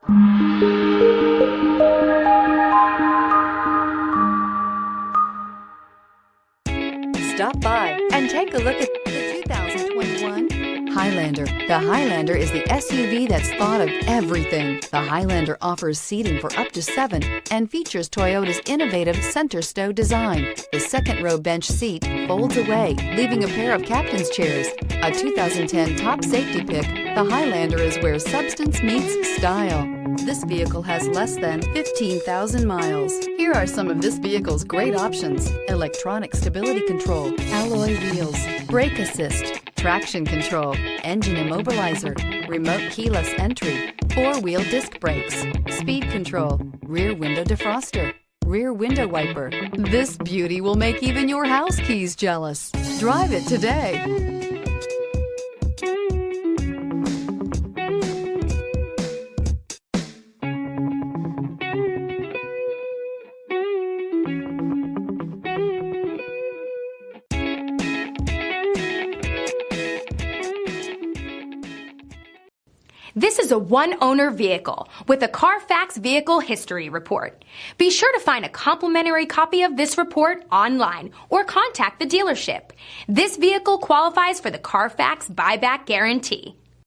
Stop by and take a look at the 2021 Highlander. The Highlander is the SUV that's thought of everything. The Highlander offers seating for up to 7 and features Toyota's innovative center stow design. The second row bench seat folds away, leaving a pair of captain's chairs. A 2010 top safety pick, the Highlander is where substance meets style. This vehicle has less than 15,000 miles. Here are some of this vehicle's great options: electronic stability control, alloy wheels, brake assist, traction control, engine immobilizer, remote keyless entry, 4-wheel disc brakes, speed control, rear window defroster, rear window wiper. This beauty will make even your house keys jealous. Drive it today. This is a one-owner vehicle with a CARFAX Vehicle History Report. Be sure to find a complimentary copy of this report online or contact the dealership. This vehicle qualifies for the CARFAX Buyback Guarantee.